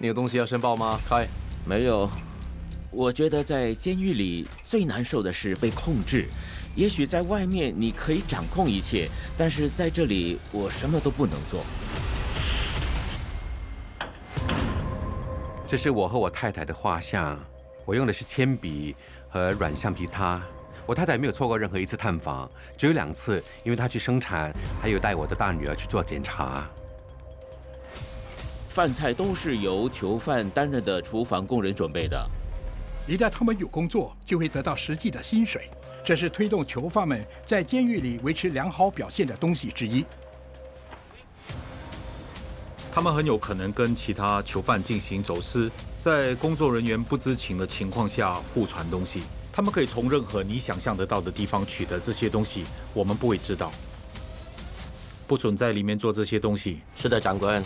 有东西要申报吗？开。没有。我觉得在监狱里最难受的是被控制。也许在外面你可以掌控一切，但是在这里我什么都不能做。这是我和我太太的画像，我用的是铅笔和软橡皮擦。我太太没有错过任何一次探访，只有2次，因为她去生产，还有带我的大女儿去做检查。饭菜都是由囚犯担任的厨房工人准备的。一旦他们有工作，就会得到实际的薪水，这是推动囚犯们在监狱里维持良好表现的东西之一。他们很有可能跟其他囚犯进行走私，在工作人员不知情的情况下互传东西。他们可以从任何你想象得到的地方取得这些东西，我们不会知道。不准在里面做这些东西。是的，长官。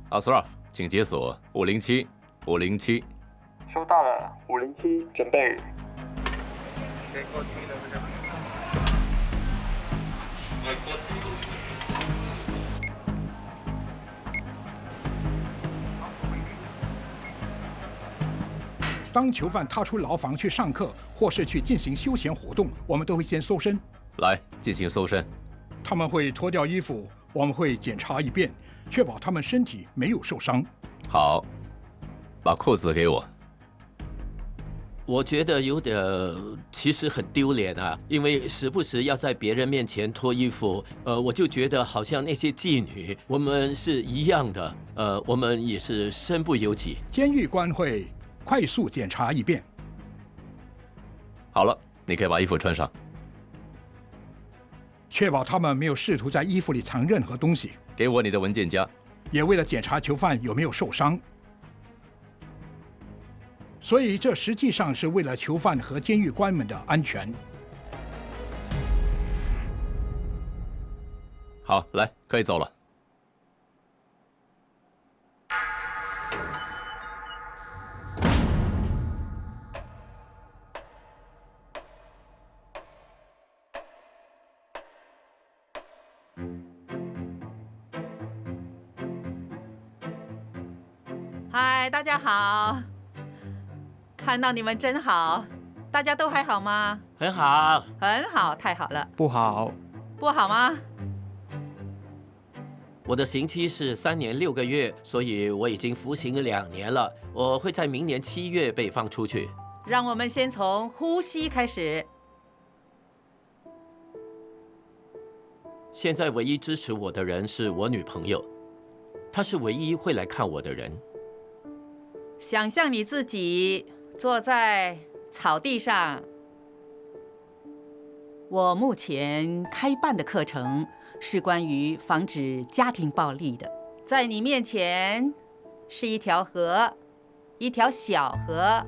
阿斯拉夫，请解锁507。收到了，507，准备。当囚犯踏出牢房去上课，或是去进行休闲活动，我们都会先搜身。来，进行搜身。他们会脱掉衣服，我们会检查一遍，确保他们身体没有受伤。好，把裤子给我。我觉得有点，其实很丢脸啊，因为时不时要在别人面前脱衣服，我就觉得好像那些妓女，我们是一样的，我们也是身不由己。监狱官会快速检查一遍。好了，你可以把衣服穿上。确保他们没有试图在衣服里藏任何东西。给我你的文件夹。也为了检查囚犯有没有受伤。所以这实际上是为了囚犯和监狱官们的安全。好，来，可以走了。嗨，大家好。看到你们真好，大家都还好吗？很好，很好，太好了。不好，不好吗？我的刑期是3年6个月，所以我已经服刑2年了。我会在明年7月被放出去。让我们先从呼吸开始。现在唯一支持我的人是我女朋友，她是唯一会来看我的人。想象你自己坐在草地上。我目前开办的课程是关于防止家庭暴力的。在你面前是一条河，一条小河。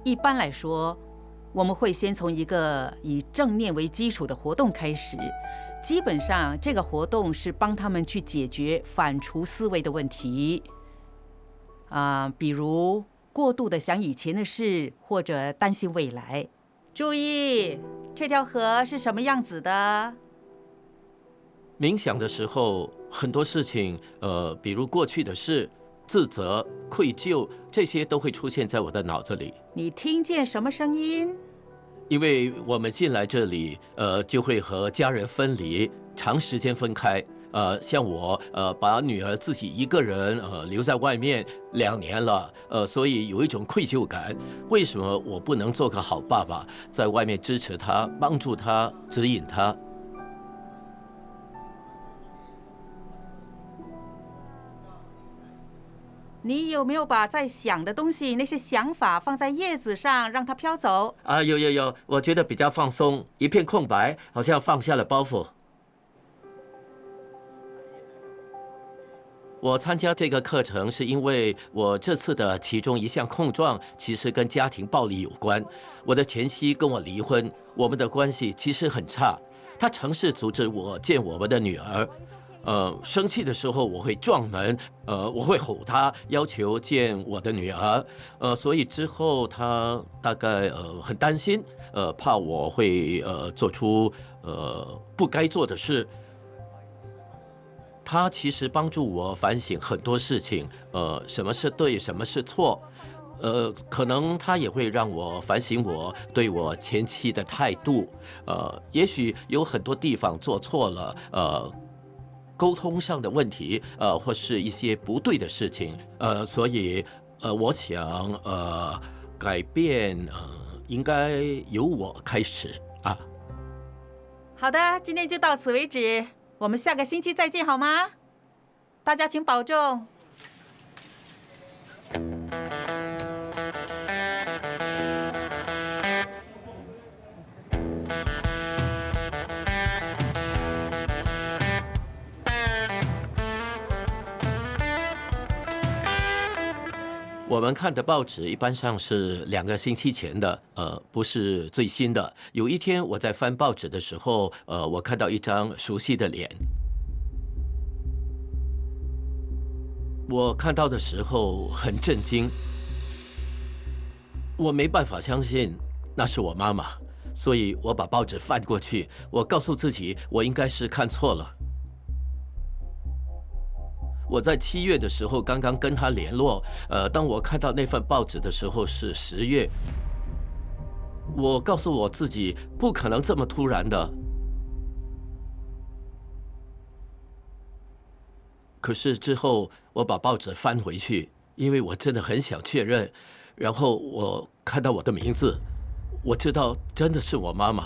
一般来说，我们会先从一个以正念为基础的活动开始。基本上，这个活动是帮他们去解决反刍思维的问题。比如过度的想以前的事，或者担心未来。注意，这条河是什么样子的？冥想的时候，很多事情，比如过去的事、自责、愧疚，这些都会出现在我的脑子里。你听见什么声音？因为我们进来这里，就会和家人分离，长时间分开。像我，把女儿自己一个人，留在外面2年了，所以有一种愧疚感。为什么我不能做个好爸爸，在外面支持她、帮助她、指引她？你有没有把在想的东西，那些想法放在叶子上，让它飘走？有，我觉得比较放松，一片空白，好像放下了包袱。我参加这个课程是因为我这次的其中一项控状其实跟家庭暴力有关。我的前妻跟我离婚，我们的关系其实很差。她尝试阻止我见我们的女儿，生气的时候我会撞门，我会吼他，要求见我的女儿，所以之后他大概很担心，怕我会做出不该做的事。他其实帮助我反省很多事情，什么是对，什么是错。可能他也会让我反省我对我前妻的态度，也许有很多地方做错了，沟通上的问题，或是一些不对的事情，所以我想改变，应该由我开始啊。好的，今天就到此为止，我们下个星期再见好吗？大家请保重。我们看的报纸一般上是2个星期前的，不是最新的。有一天我在翻报纸的时候，我看到一张熟悉的脸。我看到的时候很震惊，我没办法相信那是我妈妈，所以我把报纸翻过去，我告诉自己我应该是看错了。我在7月的时候刚刚跟他联络，当我看到那份报纸的时候是10月，我告诉我自己不可能这么突然的。可是之后我把报纸翻回去，因为我真的很想确认，然后我看到我的名字，我知道真的是我妈妈。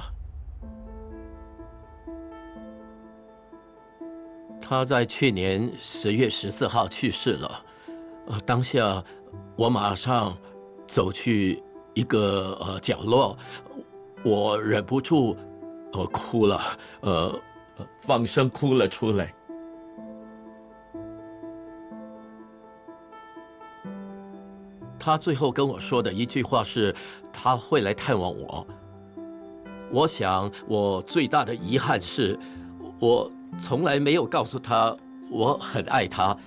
她在去年10月14号去世了，当下我马上走去一个角落，我忍不住哭了，放声哭了出来。他最后跟我说的一句话是，他会来探望我。我想我最大的遗憾是，我从来没有告诉他我很爱他。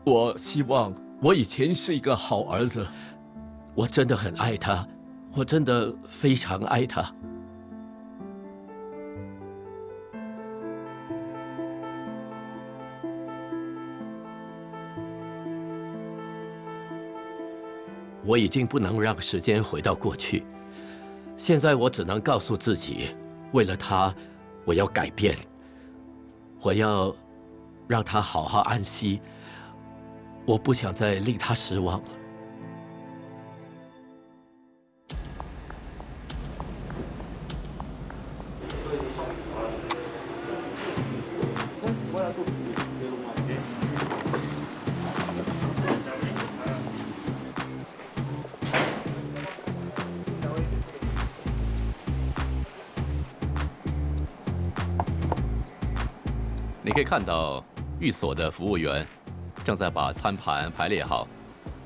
我希望我以前是一个好儿子，我真的很爱他，我真的非常爱他。我已经不能让时间回到过去，现在我只能告诉自己，为了他，我要改变，我要让他好好安息，我不想再令他失望了。你可以看到，寓所的服务员正在把餐盘排列好，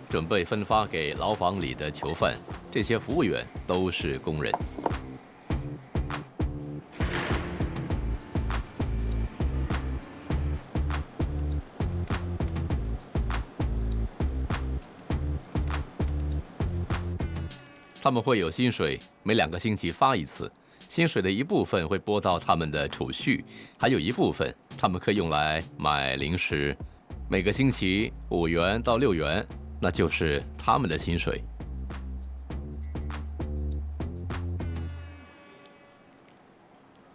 准备分发给牢房里的囚犯。这些服务员都是工人。他们会有薪水，每2个星期发一次。薪水的一部分会拨到他们的储蓄，还有一部分他们可以用来买零食。每个星期5元到6元，那就是他们的薪水。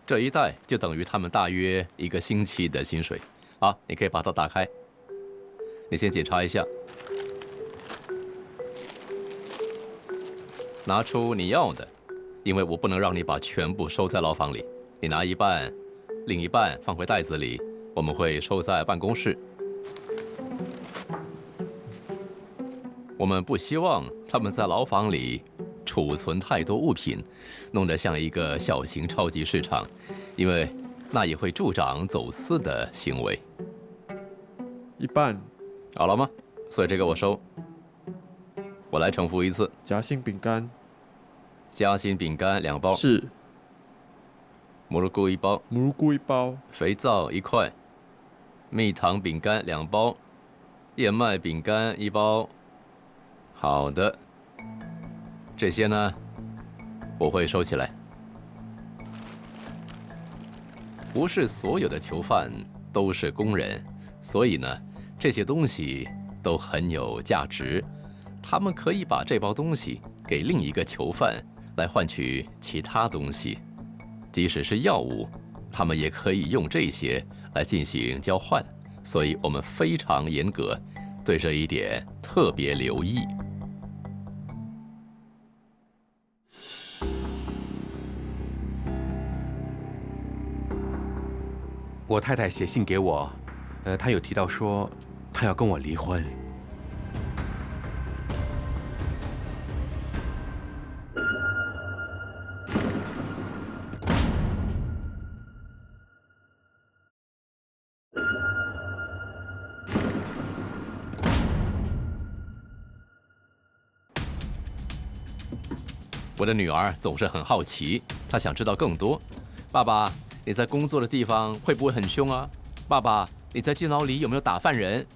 这一袋就等于他们大约1个星期的薪水。好，你可以把它打开。你先检查一下，拿出你要的。因为我不能让你把全部收在牢房里，你拿一半，另一半放回袋子里，我们会收在办公室。我们不希望他们在牢房里储存太多物品，弄得像一个小型超级市场，因为那也会助长走私的行为。一半。好了吗？所以这个我收。我来重复一次。夹心饼干。夹心饼干2包，是。蘑菇1包，蘑菇1包，肥皂1块，蜜糖饼干2包，燕麦饼干1包。好的，这些呢，我会收起来。不是所有的囚犯都是工人，所以呢，这些东西都很有价值。他们可以把这包东西给另一个囚犯，来换取其他东西。即使是药物，他们也可以用这些来进行交换。所以我们非常严格，对这一点特别留意。我太太写信给我，她有提到说，她要跟我离婚。我的女儿总是很好奇，她想知道更多。爸爸，你在工作的地方会不会很凶啊？爸爸，你在监牢里有没有打犯人？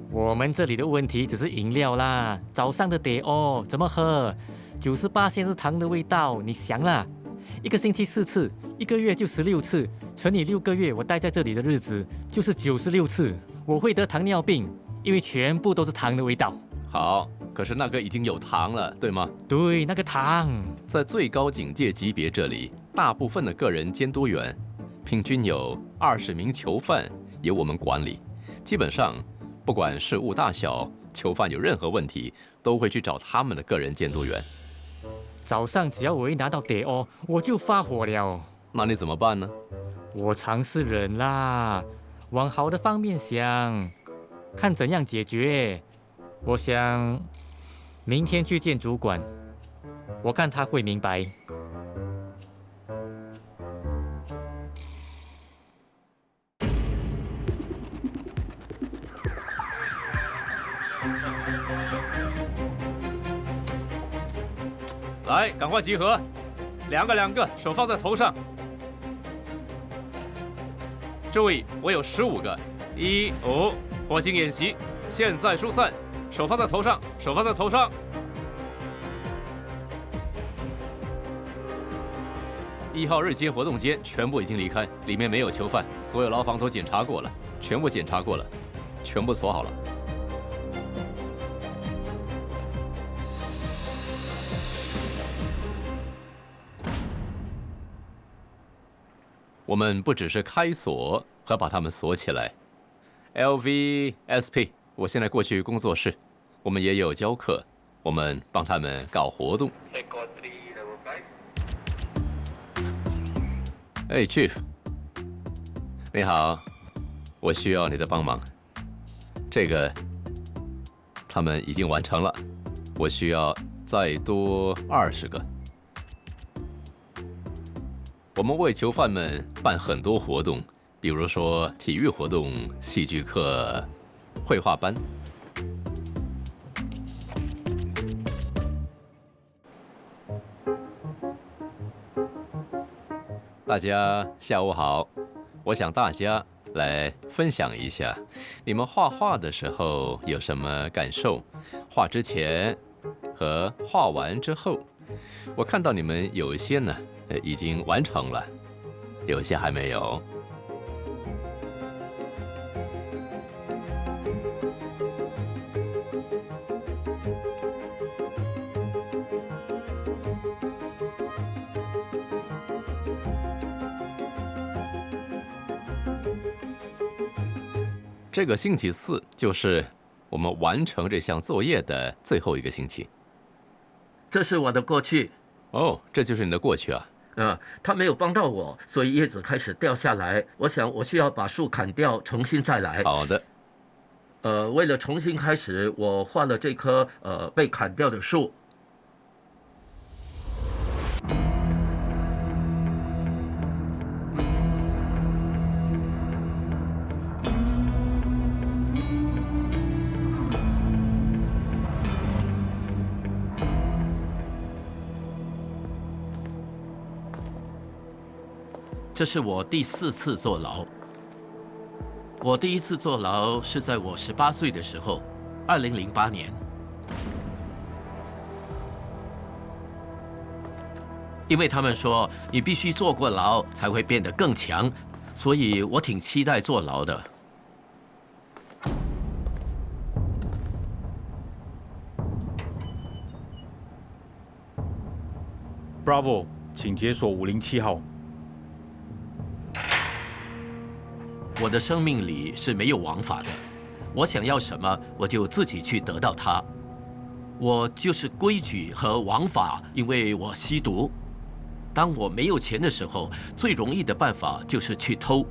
我们这里的问题只是饮料啦，早上的得哦，怎么喝？98%是糖的味道，你想啦，一个星期4次，1个月就16次，乘以6个月，我待在这里的日子就是96次。我会得糖尿病，因为全部都是糖的味道。好，可是那个已经有糖了，对吗？对，那个糖。在最高警戒级别这里，大部分的个人监督员，平均有20名囚犯由我们管理。基本上，不管事务大小，囚犯有任何问题，都会去找他们的个人监督员。早上只要我一拿到得哦，我就发火了。那你怎么办呢？我尝试忍啦，往好的方面想，看怎样解决。我想明天去见主管，我看他会明白。来，赶快集合，两个，手放在头上。注意，我有15个。1、5，火星演习，现在疏散，手放在头上，手放在头上。1号日间活动间全部已经离开，里面没有囚犯，所有牢房都检查过了，全部检查过了，全部锁好了。我们不只是开锁和把它们锁起来 ，LVSP， 我现在过去工作室，我们也有教课，我们帮他们搞活动。哎 ，Chief， 你好，我需要你的帮忙。这个他们已经完成了，我需要再多20个。我们为囚犯们办很多活动，比如说体育活动、戏剧课、绘画班。大家下午好，我想大家来分享一下，你们画画的时候有什么感受？画之前和画完之后，我看到你们有一些呢。已经完成了，有些还没有。这个星期4就是我们完成这项作业的最后一个星期。这是我的过去。哦，这就是你的过去啊。他没有帮到我，所以叶子开始掉下来。我想我需要把树砍掉，重新再来。好的。为了重新开始，我画了这棵被砍掉的树。这是我第4次坐牢。我第一次坐牢是在我18岁的时候，2008年。因为他们说你必须坐过牢才会变得更强，所以我挺期待坐牢的。Bravo， 请解锁507号。我的生命里是没有王法的，我想要什么，我就自己去得到它。我就是规矩和王法，因为我吸毒。当我没有钱的时候，最容易的办法就是去偷。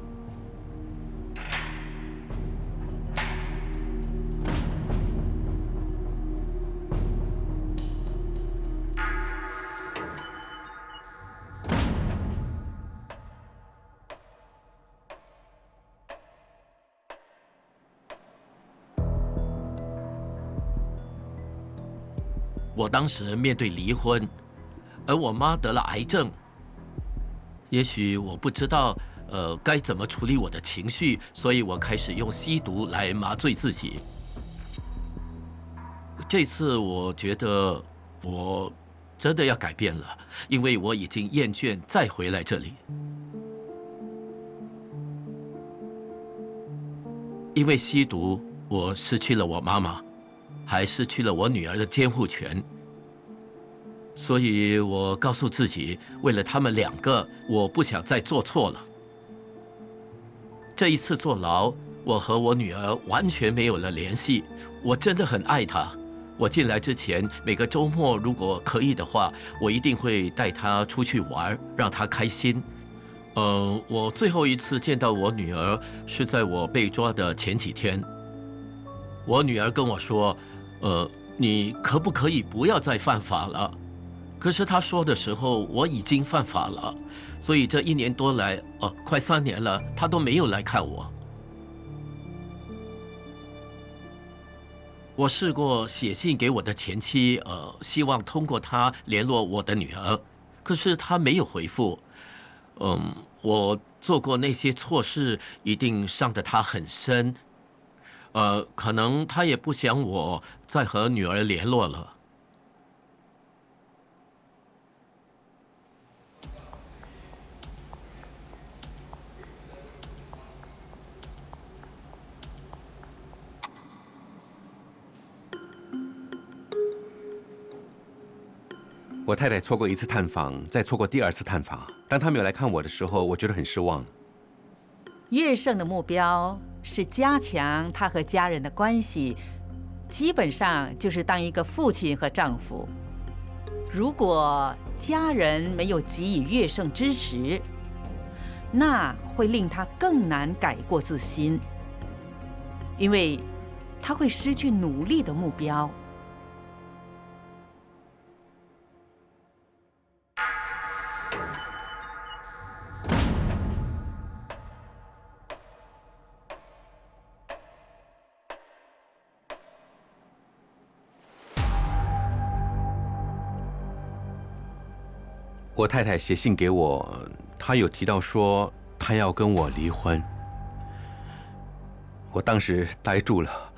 我当时面对离婚，而我妈得了癌症。也许我不知道，该怎么处理我的情绪，所以我开始用吸毒来麻醉自己。这次我觉得我真的要改变了，因为我已经厌倦再回来这里。因为吸毒，我失去了我妈妈，还失去了我女儿的监护权。所以我告诉自己，为了他们2个，我不想再做错了。这一次坐牢，我和我女儿完全没有了联系。我真的很爱她。我进来之前，每个周末如果可以的话，我一定会带她出去玩，让她开心。我最后一次见到我女儿是在我被抓的前几天。我女儿跟我说：“你可不可以不要再犯法了？”可是她说的时候，我已经犯法了，所以这1年多来，快3年了，她都没有来看我。我试过写信给我的前妻，希望通过她联络我的女儿，可是她没有回复。我做过那些错事，一定伤得她很深。可能她也不想我再和女儿联络了。我太太错过1次探访，再错过第2次探访。当她没有来看我的时候，我觉得很失望。乐圣的目标是加强他和家人的关系，基本上就是当一个父亲和丈夫。如果家人没有给予乐圣支持，那会令他更难改过自新，因为他会失去努力的目标。我太太写信给我，她有提到说她要跟我离婚。我当时呆住了，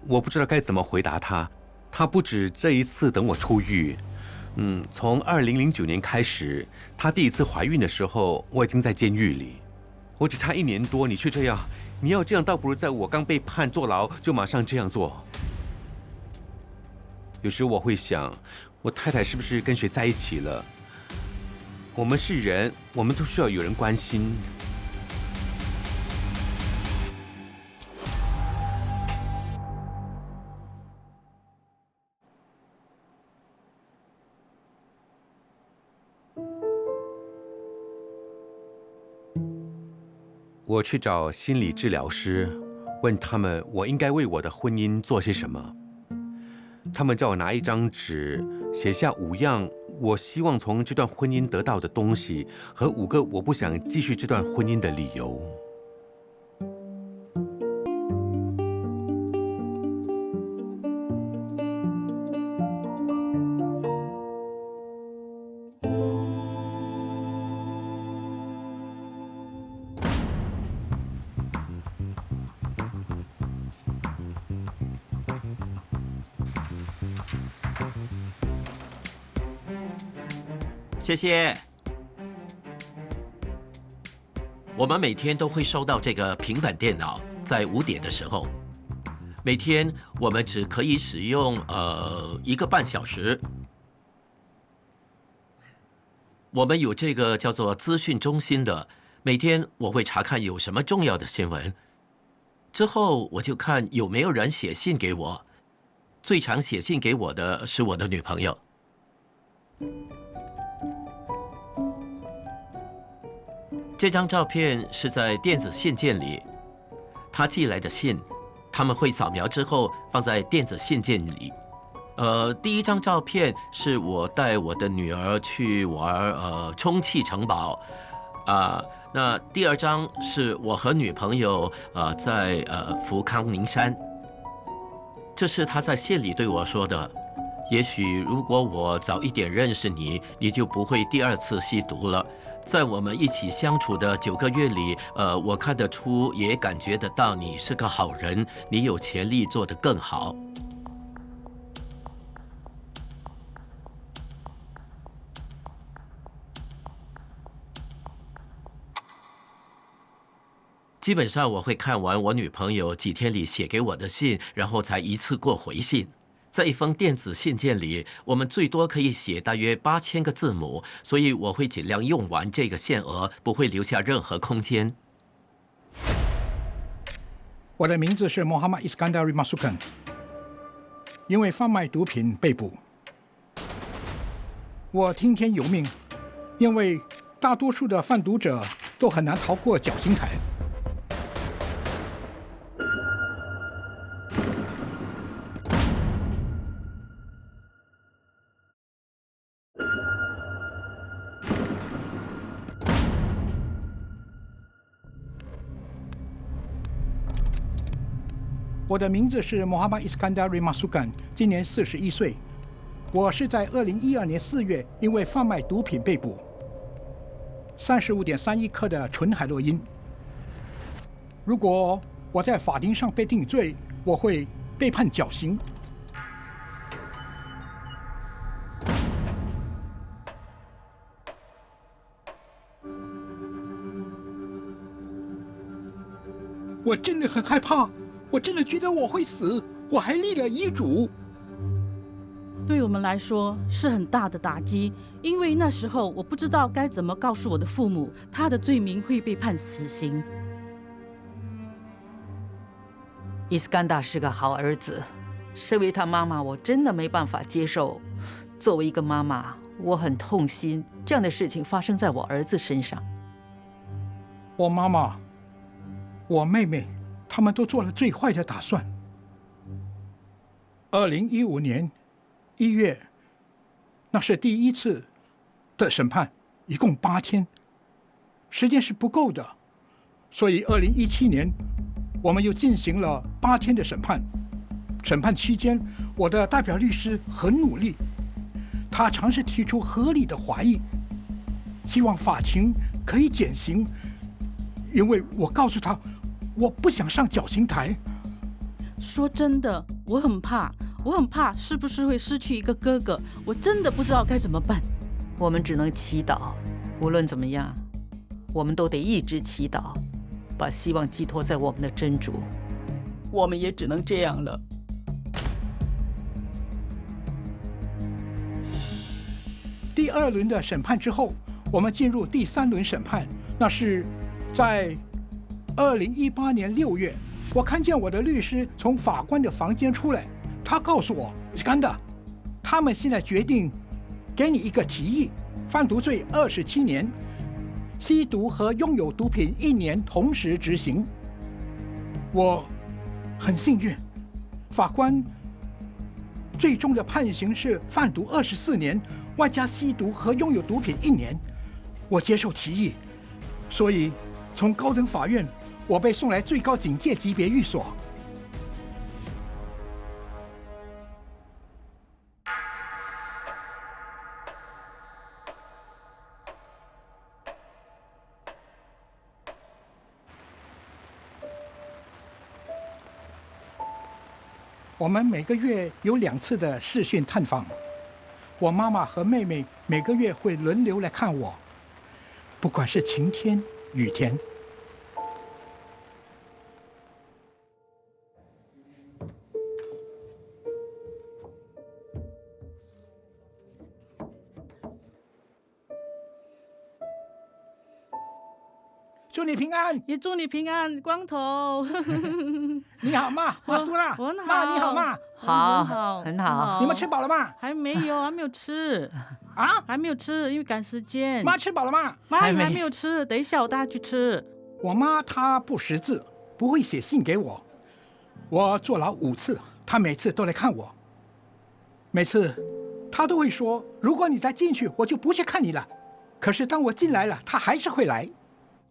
我不知道该怎么回答她。她不止这一次等我出狱，从2009年开始，她第1次怀孕的时候，我已经在监狱里。我只差1年多，你却这样，你要这样，倒不如在我刚被判坐牢就马上这样做。有时我会想，我太太是不是跟谁在一起了？我们是人，我们都需要有人关心。我去找心理治疗师，问他们我应该为我的婚姻做些什么。他们叫我拿一张纸，写下5样我希望从这段婚姻得到的东西，和5个我不想继续这段婚姻的理由。谢谢。我们每天都会收到这个平板电脑，在5点的时候，每天我们只可以使用1个半小时。我们有这个叫做资讯中心的，每天我会查看有什么重要的新闻，之后我就看有没有人写信给我。最常写信给我的是我的女朋友。这张照片是在电子信件里，她寄来的信，他们会扫描之后放在电子信件里。第一张照片是我带我的女儿去玩充气城堡，那第2张是我和女朋友在福康宁山。这是他在信里对我说的。也许如果我早一点认识你，你就不会第2次吸毒了。在我们一起相处的9个月里，我看得出，也感觉得到你是个好人，你有潜力做得更好。基本上我会看完我女朋友几天里写给我的信，然后才一次过回信。在一封电子信件里，我们最多可以写大约8000个字母，所以我会尽量用完这个限额，不会留下任何空间。我的名字是 Mohammad Iskandar Masukan， 因为贩卖毒品被捕。我听天由命，因为大多数的贩毒者都很难逃过绞刑台。我的名字是 Mohammad Iskandar Masukan， 今年41岁。我是在2012年4月因为贩卖毒品被捕，35.31克的纯海洛因。如果我在法庭上被定罪，我会被判绞刑。我真的很害怕。我真的觉得我会死，我还立了遗嘱。对我们来说是很大的打击，因为那时候我不知道该怎么告诉我的父母，他的罪名会被判死刑。伊斯干达是个好儿子，身为他妈妈，我真的没办法接受。作为一个妈妈，我很痛心这样的事情发生在我儿子身上。我妈妈，我妹妹。他们都做了最坏的打算。2015年1月，那是第1次的审判，一共8天，时间是不够的，所以2017年我们又进行了8天的审判。审判期间，我的代表律师很努力，他尝试提出合理的怀疑，希望法庭可以减刑，因为我告诉他。我不想上绞刑台。说真的，我很怕是不是会失去一个哥哥，我真的不知道该怎么办。我们只能祈祷，无论怎么样，我们都得一直祈祷，把希望寄托在我们的真主。我们也只能这样了。第2轮的审判之后，我们进入第3轮审判，那是在2018年6月，我看见我的律师从法官的房间出来，他告诉我，干的，他们现在决定给你一个提议：贩毒罪27年，吸毒和拥有毒品1年同时执行。我很幸运，法官最终的判刑是贩毒24年，外加吸毒和拥有毒品1年。我接受提议，所以从高等法院。我被送来最高警戒级别寓所。我们每个月有2次的视讯探访，我妈妈和妹妹每个月会轮流来看我，不管是晴天、雨天。祝你平安，也祝你平安，光头。你好嘛，马苏拉，我很好，妈你好嘛，好，很好。你们吃饱了吗？还没有，还没有吃啊，还没有吃，因为赶时间。妈吃饱了吗？妈还没有吃，等一下我带她去吃。我妈她不识字，不会写信给我。我坐牢5次，她每次都来看我。每次她都会说，如果你再进去，我就不去看你了。可是当我进来了，她还是会来。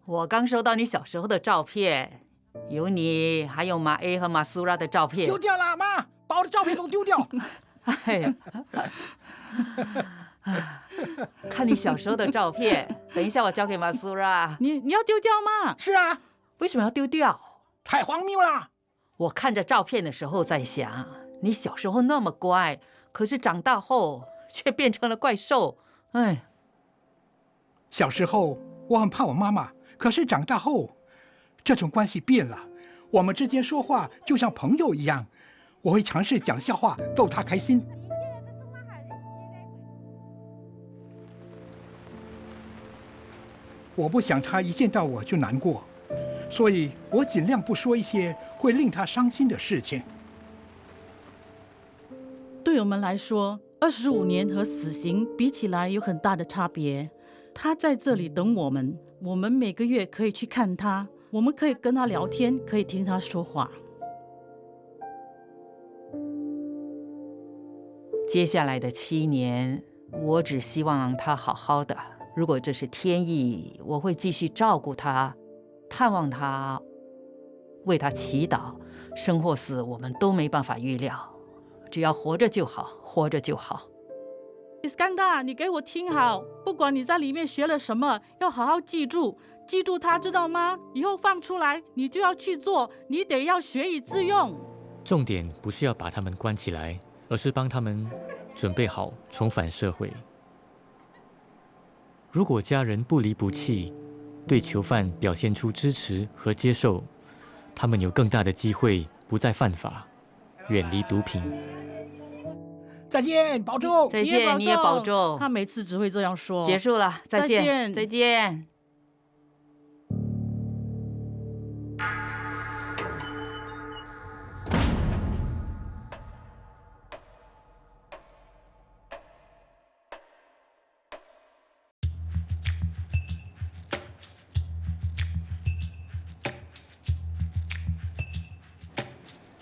我刚收到你小时候的照片，有你，还有马 A 和马苏拉的照片。丢掉了，妈，把我的照片都丢掉。哎呀，看你小时候的照片，等一下我交给马苏拉。你要丢掉吗？是啊，为什么要丢掉？太荒谬了！我看着照片的时候在想，你小时候那么乖，可是长大后却变成了怪兽。哎，小时候我很怕我妈妈。可是长大后，这种关系变了，我们之间说话就像朋友一样，我会尝试讲笑话逗她开心。我不想她一见到我就难过，所以我尽量不说一些会令她伤心的事情。对我们来说，25年和死刑比起来有很大的差别。他在这里等我们，我们每个月可以去看他，我们可以跟他聊天，可以听他说话。接下来的7年，我只希望他好好的。如果这是天意，我会继续照顾他，探望他，为他祈祷。生或死，我们都没办法预料，只要活着就好，活着就好。伊斯干达，你给我听好，不管你在里面学了什么，要好好记住，记住它，知道吗？以后放出来，你就要去做，你得要学以致用。重点不是要把他们关起来，而是帮他们准备好重返社会。如果家人不离不弃，对囚犯表现出支持和接受，他们有更大的机会不再犯法，远离毒品。再见，保重。再见，你也保重。他每次只会这样说。结束了，再见，再见。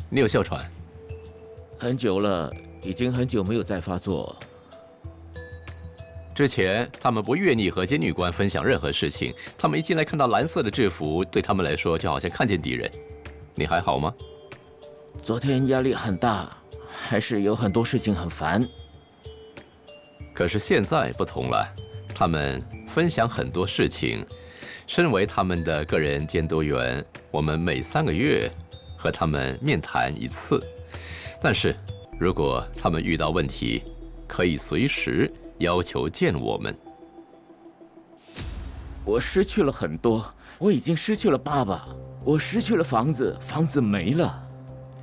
你有哮喘？很久了。已经很久没有再发作。之前他们不愿意和监狱官分享任何事情，他们一进来看到蓝色的制服，对他们来说就好像看见敌人。你还好吗？昨天压力很大，还是有很多事情很烦。可是现在不同了，他们分享很多事情。身为他们的个人监督员，我们每3个月和他们面谈1次，但是如果他们遇到问题，可以随时要求见我们。我失去了很多，我已经失去了爸爸，我失去了房子，房子没了。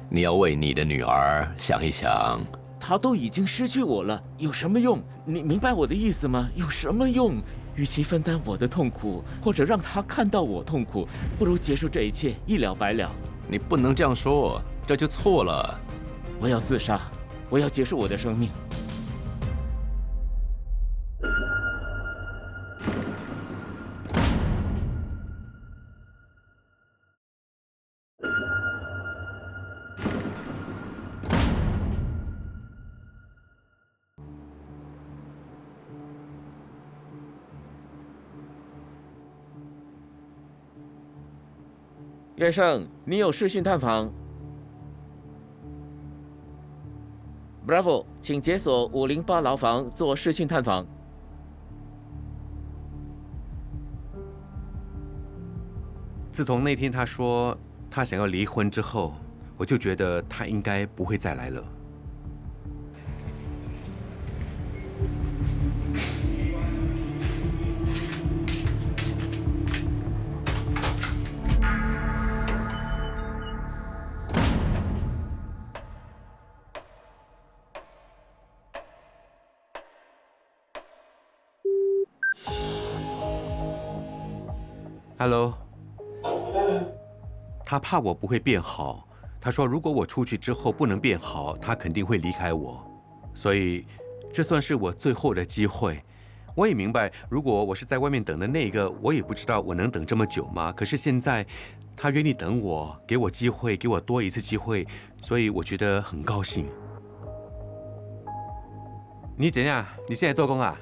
你要为你的女儿想一想。她都已经失去我了，有什么用？你明白我的意思吗？有什么用？与其分担我的痛苦，或者让她看到我痛苦，不如结束这一切，一了百了。你不能这样说，这就错了。我要自杀，我要结束我的生命。岳胜，你有视讯探访。Bravo， 请解锁508牢房做视讯探访。自从那天他说他想要离婚之后，我就觉得他应该不会再来了。Hello， 他怕我不会变好。他说，如果我出去之后不能变好，他肯定会离开我。所以，这算是我最后的机会。我也明白，如果我是在外面等的那个，我也不知道我能等这么久吗？可是现在，他愿意等我，给我机会，给我多一次机会，所以我觉得很高兴。你怎样？你现在做工啊？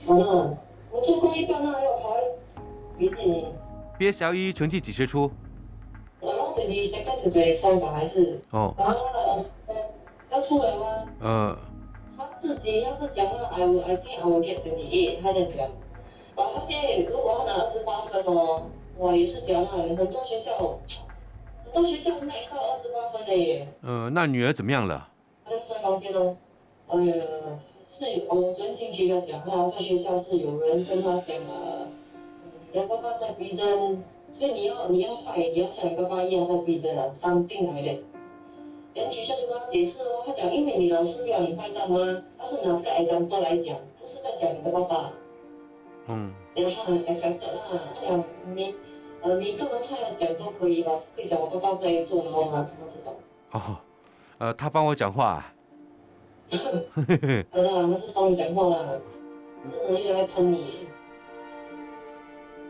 我做工一般啊，要考毕业。毕业小一成绩几时出？然后你现在就对方法还是哦。要出来吗？他自己要是讲了 I think I will get 28，他这样讲。他现在如果他拿28分哦，哇也是讲了，很多学校 max 到28分的耶。那女儿怎么样了？在睡房间哦。是我昨天进去要讲，他在学校是有人跟他讲你爸爸在逼人，所以你要坏，你要像你爸爸一样在逼人了，伤病来的。跟学校就跟他解释哦，他讲因为你老师不要你坏蛋吗？他是拿这个example来讲，不是在讲你的爸爸。然后他很 affected 啦，他讲你个人他要讲都可以吧，可以讲我爸爸在做的话什么这种。他帮我讲话。他是帮你讲话啦，真的一直在喷你。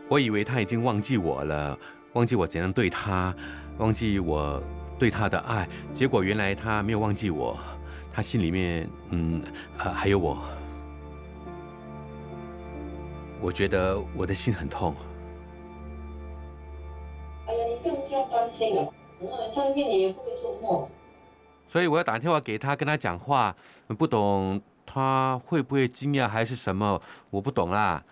我以为他已经忘记我了，忘记我怎样对他，忘记我对他的爱。结果原来他没有忘记我，他心里面还有我。我觉得我的心很痛。哎呀，你更加担心了。在面你也不会做梦。所以我要打电话给他，跟他讲话。不懂他会不会惊讶还是什么？我不懂啦。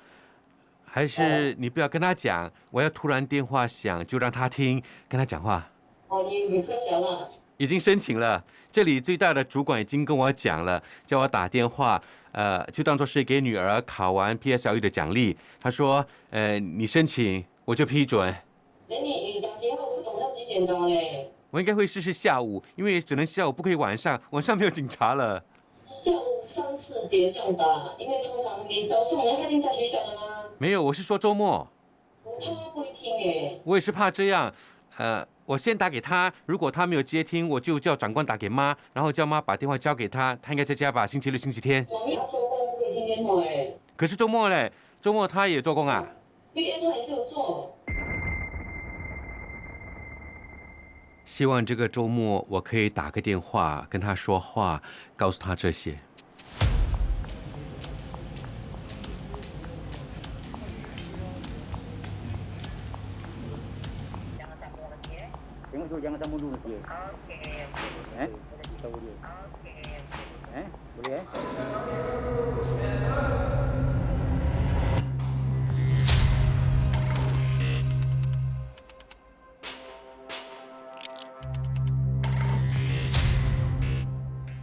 还是你不要跟他讲，我要突然电话响就让他听，跟他讲话。你 request 了？已经申请了，这里最大的主管已经跟我讲了，叫我打电话，就当作是给女儿考完 PSLE 的奖励。他说，你申请我就批准。你打电话不懂要几点到嘞？我应该会试试下午，因为只能下午，不可以晚上，晚上没有警察了。下午3、4点这样打，因为通常你早上人他一定在学校的吗？没有，我是说周末。我怕他不会听诶。我也是怕这样，我先打给他，如果他没有接听，我就叫长官打给妈，然后叫妈把电话交给他，他应该在家吧？星期六、星期天。我们他做工不可以听电话诶。可是周末嘞，周末他也做工啊。BN 还是有做。希望这个周末我可以打个电话跟他说话，告诉他这些。Jangan sambung dulu dia. Okey. Tahu dia. Okey. Boleh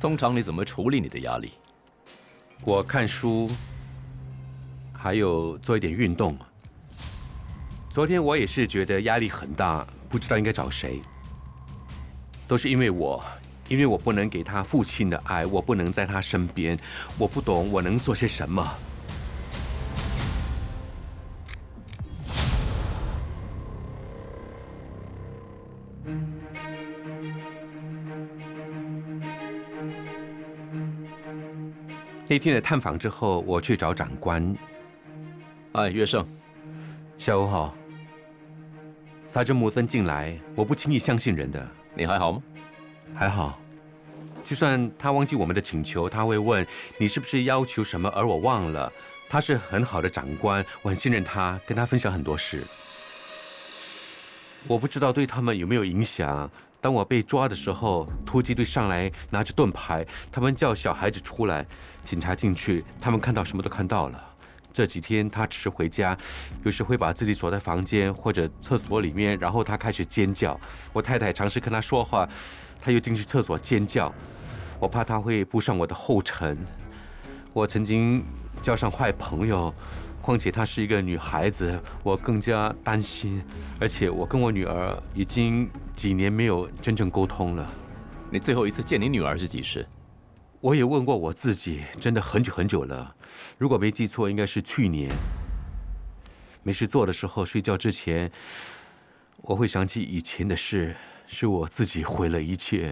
通常你怎么处理你的压力？我看书，还有做一点运动。昨天我也是觉得压力很大，不知道应该找谁。都是因为我不能给他父亲的爱，我不能在他身边，我不懂我能做些什么。那天的探访之后，我去找长官。岳胜，下午好。萨珍姆森进来，我不轻易相信人的。你还好吗？还好。就算他忘记我们的请求，他会问你是不是要求什么，而我忘了。他是很好的长官，我很信任他，跟他分享很多事。我不知道对他们有没有影响。当我被抓的时候，突击队上来拿着盾牌，他们叫小孩子出来，警察进去，他们看到什么都看到了。这几天他迟回家，有时会把自己锁在房间或者厕所里面，然后他开始尖叫。我太太尝试跟他说话，他又进去厕所尖叫。我怕他会步上我的后尘。我曾经交上坏朋友，况且她是一个女孩子，我更加担心。而且我跟我女儿已经几年没有真正沟通了。你最后一次见你女儿是几时？我也问过我自己，真的很久很久了。如果没记错，应该是去年。没事做的时候，睡觉之前，我会想起以前的事，是我自己毁了一切。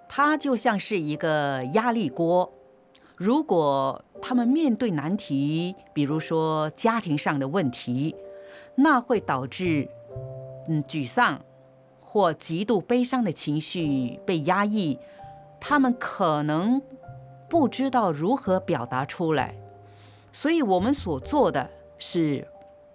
它就像是一个压力锅，如果他们面对难题，比如说家庭上的问题，那会导致沮丧或极度悲伤的情绪被压抑，他们可能不知道如何表达出来。所以我们所做的是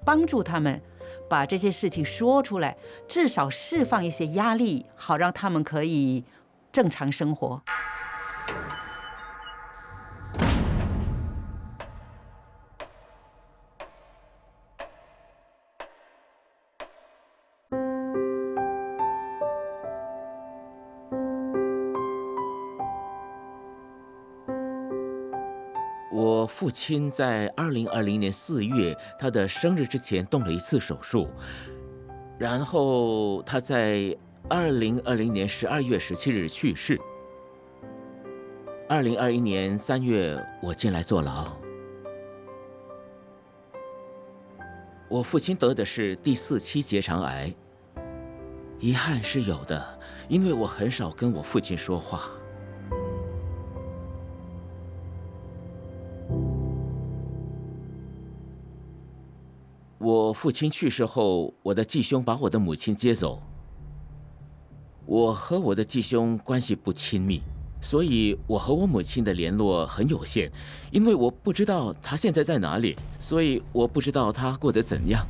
帮助他们把这些事情说出来，至少释放一些压力，好让他们可以正常生活。我父亲在2020年4月他的生日之前动了一次手术，然后他在2020年12月17日去世。2021年3月我进来坐牢。我父亲得的是第4期结肠癌，遗憾是有的，因为我很少跟我父亲说话。我父亲去世后，我的继兄把我的母亲接走。我和我的继兄关系不亲密，所以我和我母亲的联络很有限，因为我不知道她现在在哪里，所以我不知道她过得怎样。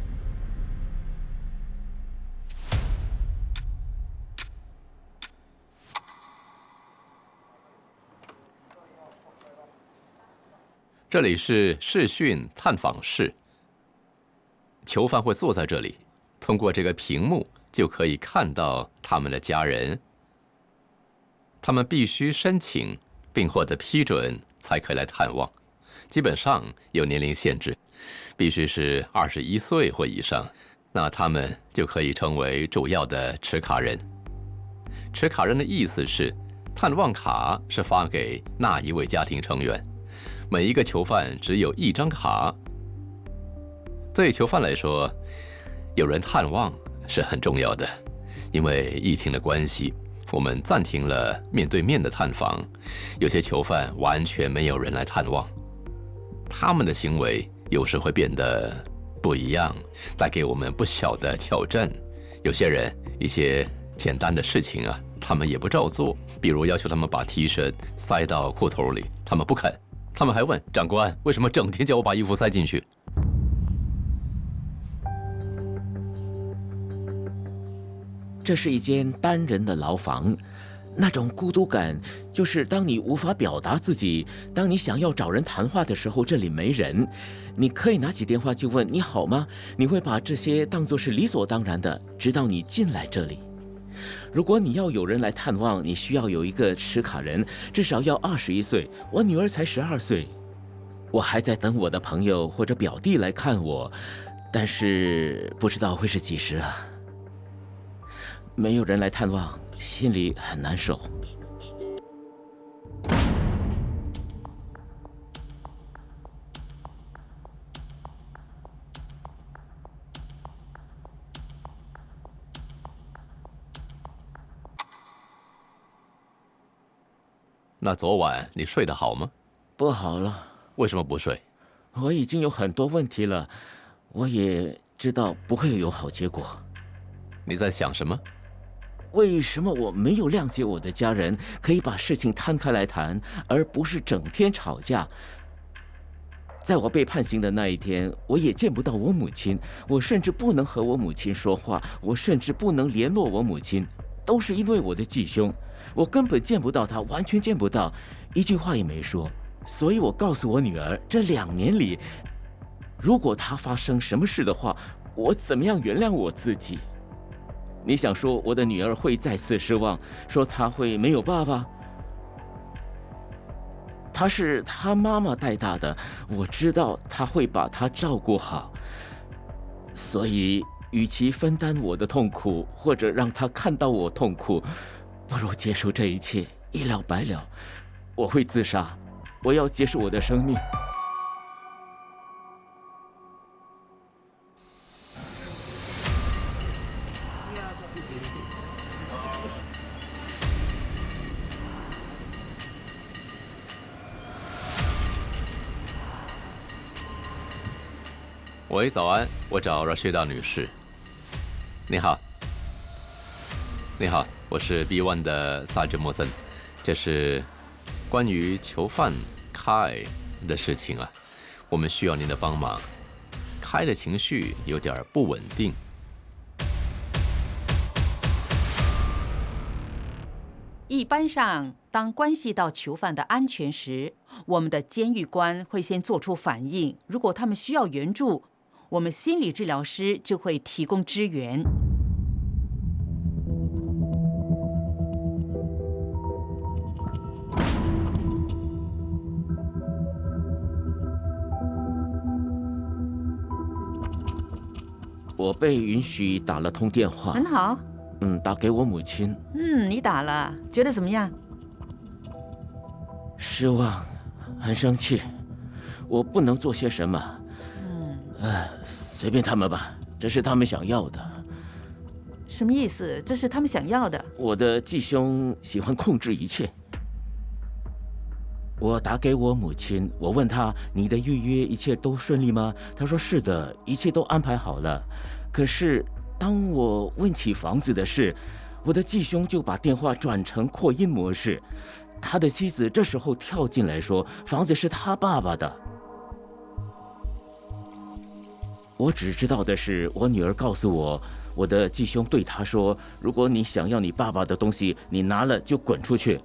这里是视讯探访室，囚犯会坐在这里，通过这个屏幕就可以看到他们的家人。他们必须申请并获得批准才可以来探望，基本上有年龄限制，必须是21岁或以上，那他们就可以成为主要的持卡人。持卡人的意思是，探望卡是发给那一位家庭成员，每一个囚犯只有1张卡。对囚犯来说，有人探望是很重要的，因为疫情的关系，我们暂停了面对面的探访，有些囚犯完全没有人来探望，他们的行为有时会变得不一样，带给我们不小的挑战。有些人一些简单的事情啊，他们也不照做，比如要求他们把 T 恤塞到裤头里，他们不肯，他们还问长官为什么整天叫我把衣服塞进去。这是一间单人的牢房，那种孤独感就是当你无法表达自己，当你想要找人谈话的时候，这里没人，你可以拿起电话就问你好吗？你会把这些当作是理所当然的，直到你进来这里。如果你要有人来探望，你需要有一个持卡人，至少要21岁。我女儿才12岁，我还在等我的朋友或者表弟来看我，但是不知道会是几时啊。没有人来探望，心里很难受。那昨晚你睡得好吗？不好了。为什么不睡？我已经有很多问题了，我也知道不会有好结果。你在想什么？为什么我没有谅解我的家人，可以把事情摊开来谈，而不是整天吵架？在我被判刑的那一天，我也见不到我母亲，我甚至不能和我母亲说话，我甚至不能联络我母亲，都是因为我的继兄，我根本见不到他，完全见不到，一句话也没说。所以我告诉我女儿，这2年里，如果他发生什么事的话，我怎么样原谅我自己？你想说我的女儿会再次失望，说她会没有爸爸？她是她妈妈带大的，我知道她会把她照顾好。所以，与其分担我的痛苦，或者让她看到我痛苦，不如结束这一切，一了百了。我会自杀，我要结束我的生命。喂，早安，我找Rashida女士。你好，你好，我是 B1 的萨吉莫森，这是关于囚犯凯的事情啊，我们需要您的帮忙。凯的情绪有点不稳定。一般上，当关系到囚犯的安全时，我们的监狱官会先做出反应。如果他们需要援助，我们心理治疗师就会提供支援。我被允许打了通电话。很好。打给我母亲。你打了，觉得怎么样？失望，很生气。我不能做些什么。随便他们吧，这是他们想要的。什么意思？这是他们想要的？我的继兄喜欢控制一切。我打给我母亲，我问她：“你的预约一切都顺利吗？”她说：“是的，一切都安排好了。”可是当我问起房子的事，我的继兄就把电话转成扩音模式。他的妻子这时候跳进来说：“房子是他爸爸的。”我只知道的是，我女儿告诉我，我的继兄对他说：“如果你想要你爸爸的东西，你拿了就滚出去。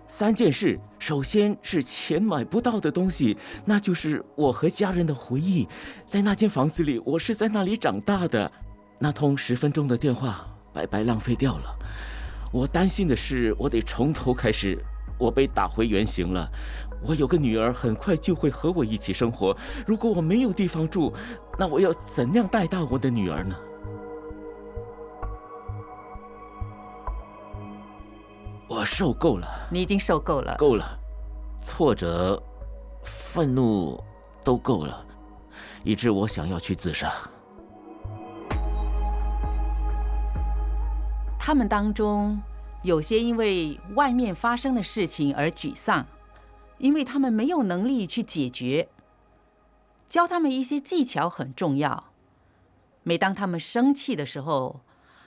”3件事，首先是钱买不到的东西，那就是我和家人的回忆。在那间房子里，我是在那里长大的。那通10分钟的电话白白浪费掉了。我担心的是，我得从头开始。我被打回原形了。我有个女儿，很快就会和我一起生活。如果我没有地方住，那我要怎样带大我的女儿呢？我受够了。你已经受够了。够了，挫折、愤怒都够了，以致我想要去自杀。他们当中有些因为外面发生的事情而沮丧，因为他们没有能力去解决。教他们一些技巧很重要。每当他们生气的时候，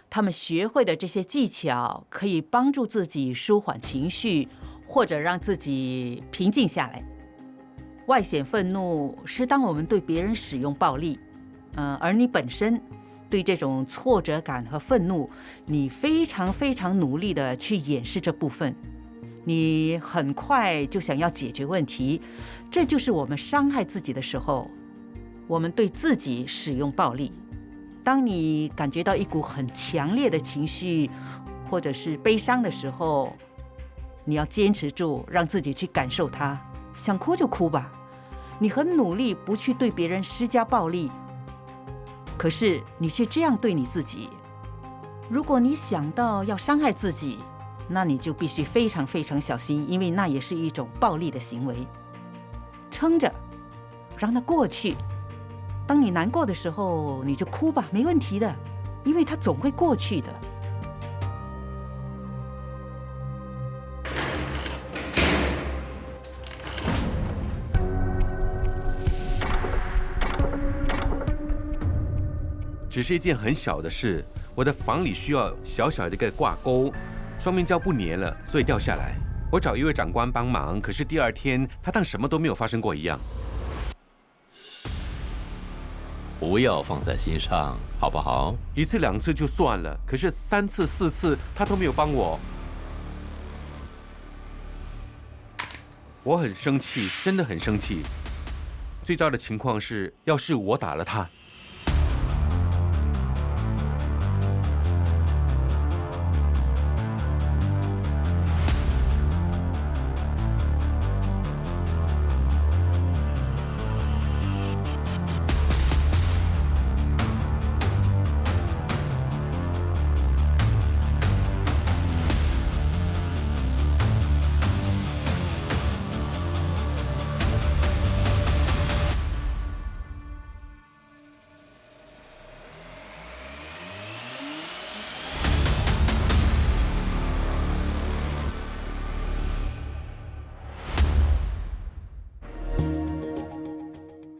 他们学会的这些技巧可以帮助自己舒缓情绪，或者让自己平静下来。外显愤怒是当我们对别人使用暴力，而你本身对这种挫折感和愤怒，你非常非常努力的去掩饰这部分，你很快就想要解决问题，这就是我们伤害自己的时候，我们对自己使用暴力。当你感觉到一股很强烈的情绪，或者是悲伤的时候，你要坚持住，让自己去感受它。想哭就哭吧，你很努力不去对别人施加暴力，可是你却这样对你自己。如果你想到要伤害自己，那你就必须非常非常小心，因为那也是一种暴力的行为。撑着，让它过去。当你难过的时候，你就哭吧，没问题的，因为它总会过去的。只是一件很小的事，我的房里需要小小的一个挂钩，双面胶不粘了，所以掉下来。我找一位长官帮忙，可是第2天他当什么都没有发生过一样。不要放在心上，好不好？1次2次就算了，可是3次4次他都没有帮我，我很生气，真的很生气。最糟的情况是，要是我打了他。